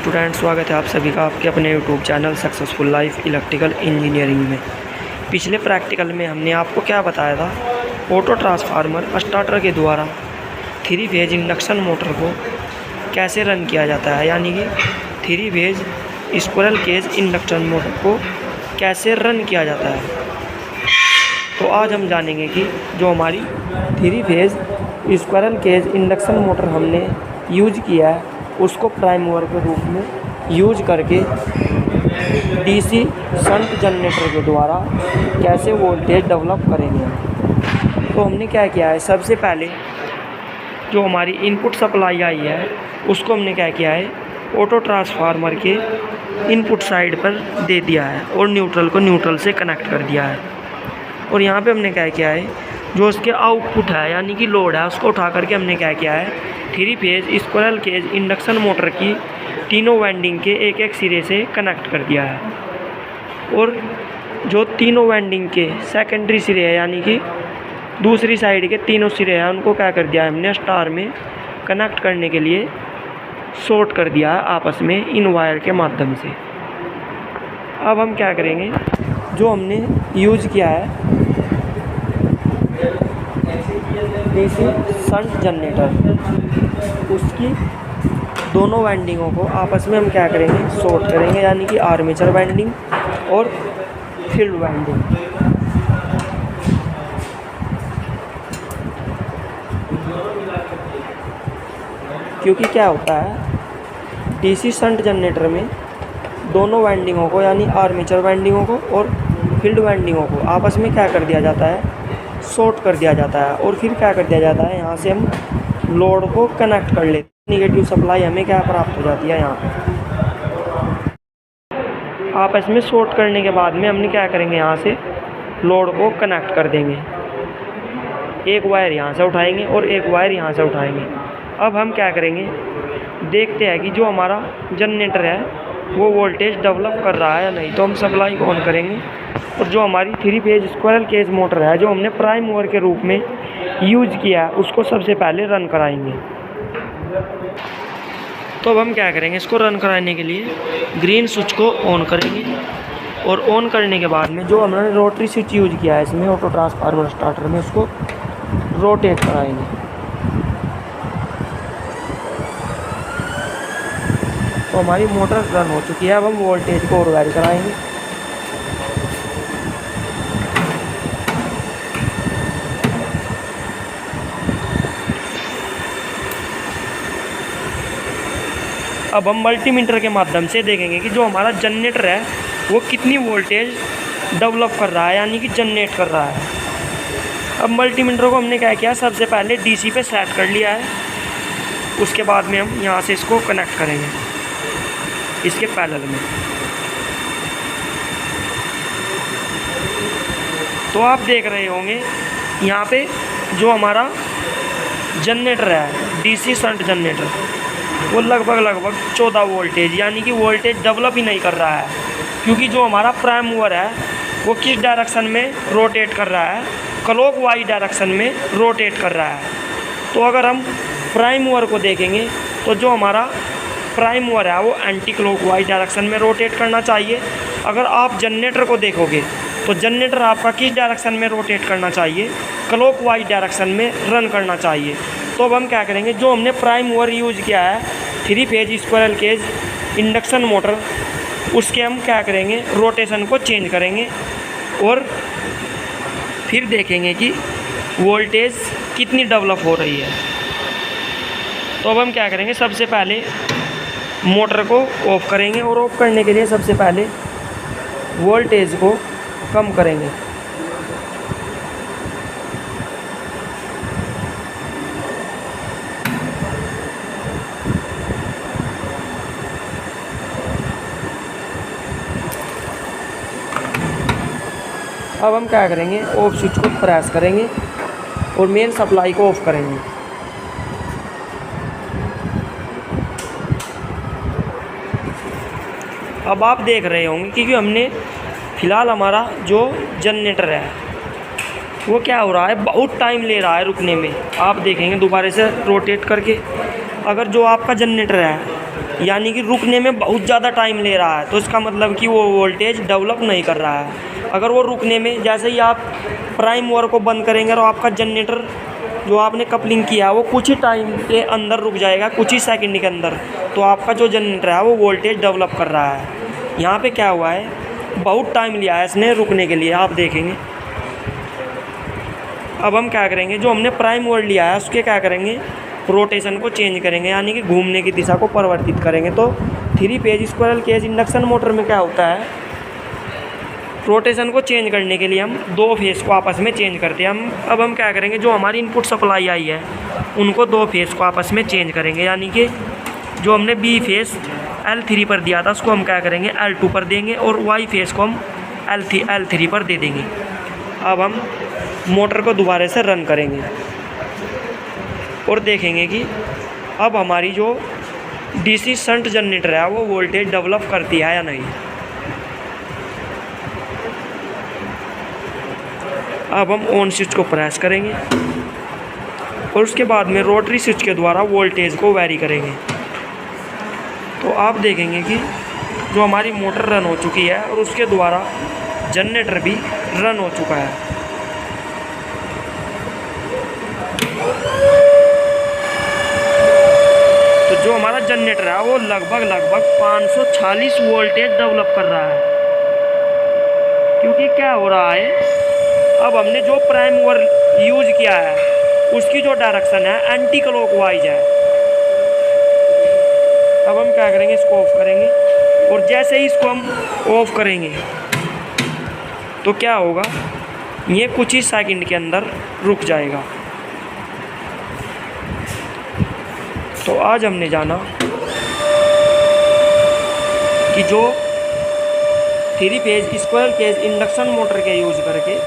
Student, स्वागत है आप सभी का आपके अपने YouTube channel successful life electrical engineering में। पिछले प्रैक्टिकल में हमने आपको क्या बताया था, ऑटो ट्रांसफार्मर स्टार्टर के द्वारा 3 फेज इंडक्शन मोटर को कैसे रन किया जाता है, यानी कि 3 phase squirrel cage induction motor को कैसे रन किया जाता है। तो आज हम जानेंगे कि जो हमारी 3 phase squirrel cage induction motor हमने यूज किया है उसको प्राइम मूवर के रूप में यूज करके डीसी शंट जनरेटर के द्वारा कैसे वोल्टेज डेवलप करेंगे। तो हमने क्या किया है, सबसे पहले जो हमारी इनपुट सप्लाई आई है उसको हमने क्या किया है, ऑटो ट्रांसफार्मर के इनपुट साइड पर दे दिया है और न्यूट्रल को न्यूट्रल से कनेक्ट कर दिया है। और यहाँ पे हमने क्या किया है, जो उसके आउटपुट है यानी कि लोड है उसको उठा करके हमने क्या किया है, 3 phase squirrel cage induction motor की तीनों वाइंडिंग के एक एक सिरे से कनेक्ट कर दिया है। और जो तीनों वाइंडिंग के सेकेंडरी सिरे हैं यानी कि दूसरी साइड के तीनों सिरे हैं उनको क्या कर दिया है, हमने स्टार में कनेक्ट करने के लिए शॉर्ट कर दिया है आपस में इन वायर के माध्यम से। अब हम क्या करेंगे, जो हमने यूज किया है डीसी शंट जनरेटर, उसकी दोनों वाइंडिंगों को आपस में हम क्या करेंगे, शॉर्ट करेंगे, यानी कि आर्मेचर वाइंडिंग और फील्ड वाइंडिंग। क्योंकि क्या होता है, डीसी शंट जनरेटर में दोनों वाइंडिंगों को यानी आर्मेचर वाइंडिंगों को और फील्ड वाइंडिंगों को आपस में क्या कर दिया जाता है, शॉर्ट कर दिया जाता है। और फिर क्या कर दिया जाता है, यहाँ से हम लोड को कनेक्ट कर लेते हैं। निगेटिव सप्लाई हमें क्या प्राप्त हो जाती है, यहाँ पे आपस में शॉर्ट करने के बाद में हमने क्या करेंगे, यहाँ से लोड को कनेक्ट कर देंगे। एक वायर यहाँ से उठाएंगे और एक वायर यहाँ से उठाएंगे। अब हम क्या करेंगे, देखते हैं कि जो हमारा जनरेटर है वो वोल्टेज डेवलप कर रहा है या नहीं। तो हम सप्लाई को ऑन करेंगे और जो हमारी 3 फेज स्क्विरल केज मोटर है जो हमने प्राइम मूवर के रूप में यूज किया है उसको सबसे पहले रन कराएंगे। तो अब हम क्या करेंगे, इसको रन कराने के लिए ग्रीन स्विच को ऑन करेंगे और ऑन करने के बाद में जो हमने रोटरी स्विच यूज किया है इसमें ऑटो ट्रांसफार्मर स्टार्टर में, उसको रोटेट कराएंगे। तो हमारी मोटर रन हो चुकी है। अब हम वोल्टेज को और वेरी कराएंगे। अब हम मल्टीमीटर के माध्यम से देखेंगे कि जो हमारा जनरेटर है वो कितनी वोल्टेज डेवलप कर रहा है यानी कि जनरेट कर रहा है। अब मल्टीमीटर को हमने क्या किया, सबसे पहले डीसी पे सेट कर लिया है। उसके बाद में हम यहाँ से इसको कनेक्ट करेंगे इसके पैरेलल में। तो आप देख रहे होंगे यहाँ पे जो हमारा जनरेटर है डीसी शंट जनरेटर वो लगभग 14 वोल्टेज यानी कि वोल्टेज डेवलप ही नहीं कर रहा है। क्योंकि जो हमारा प्राइम मूवर है वो किस डायरेक्शन में रोटेट कर रहा है, क्लॉक वाइज डायरेक्शन में रोटेट कर रहा है। तो अगर हम प्राइम मूवर को देखेंगे तो जो हमारा प्राइम मूवर है वो एंटी क्लॉक वाइज डायरेक्शन में रोटेट करना चाहिए। अगर आप जनरेटर को देखोगे तो जनरेटर आपका किस डायरेक्शन में रोटेट करना चाहिए, क्लॉक वाइज डायरेक्शन में रन करना चाहिए। तो अब हम क्या करेंगे, जो हमने प्राइम मूवर यूज किया है 3 phase squirrel cage induction motor, उसके हम क्या करेंगे, रोटेशन को चेंज करेंगे और फिर देखेंगे कि वोल्टेज कितनी डेवलप हो रही है। तो अब हम क्या करेंगे, सबसे पहले मोटर को ऑफ करेंगे और ऑफ करने के लिए सबसे पहले वोल्टेज को कम करेंगे। अब हम क्या करेंगे, ऑफ स्विच को प्रेस करेंगे और मेन सप्लाई को ऑफ करेंगे। अब आप देख रहे होंगे क्योंकि हमने फ़िलहाल हमारा जो जनरेटर है वो क्या हो रहा है, बहुत टाइम ले रहा है रुकने में। आप देखेंगे दोबारा से रोटेट करके, अगर जो आपका जनरेटर है यानी कि रुकने में बहुत ज़्यादा टाइम ले रहा है, तो इसका मतलब कि वो वोल्टेज डेवलप नहीं कर रहा है। अगर वो रुकने में, जैसे ही आप प्राइम मूवर को बंद करेंगे और आपका जनरेटर जो आपने कपलिंग किया है वो कुछ ही टाइम के अंदर रुक जाएगा, कुछ ही सेकंड के अंदर, तो आपका जो जनरेटर है वो वोल्टेज डेवलप कर रहा है। यहाँ पे क्या हुआ है, बहुत टाइम लिया है इसने रुकने के लिए, आप देखेंगे। अब हम क्या करेंगे, जो हमने प्राइम मूवर लिया है उसके क्या करेंगे, रोटेशन को चेंज करेंगे, यानी कि घूमने की दिशा को परिवर्तित करेंगे। तो 3 phase squirrel cage induction motor में क्या होता है, रोटेशन को चेंज करने के लिए हम 2 फेस को आपस में चेंज करते हैं। अब हम क्या करेंगे, जो हमारी इनपुट सप्लाई आई है उनको 2 फेस को आपस में चेंज करेंगे, यानी कि जो हमने बी फेस L3 पर दिया था उसको हम क्या करेंगे L2 पर देंगे, और वाई फेस को हम L3 पर दे देंगे। अब हम मोटर को दोबारा से रन करेंगे और देखेंगे कि अब हमारी जो डीसी शंट जनरेटर है वो वोल्टेज डेवलप करती है या नहीं। अब हम ऑन स्विच को प्रेस करेंगे और उसके बाद में रोटरी स्विच के द्वारा वोल्टेज को वैरी करेंगे। तो आप देखेंगे कि जो हमारी मोटर रन हो चुकी है और उसके द्वारा जनरेटर भी रन हो चुका है। तो जो हमारा जनरेटर है वो लगभग 540 वोल्टेज डेवलप कर रहा है। क्योंकि क्या हो रहा है, अब हमने जो प्राइम मूवर यूज किया है उसकी जो डायरेक्शन है एंटी क्लॉकवाइज है। अब हम क्या करेंगे, इसको ऑफ करेंगे, और जैसे ही इसको हम ऑफ करेंगे तो क्या होगा, ये कुछ ही सेकंड के अंदर रुक जाएगा। तो आज हमने जाना कि जो 3 phase squirrel cage induction motor के यूज़ करके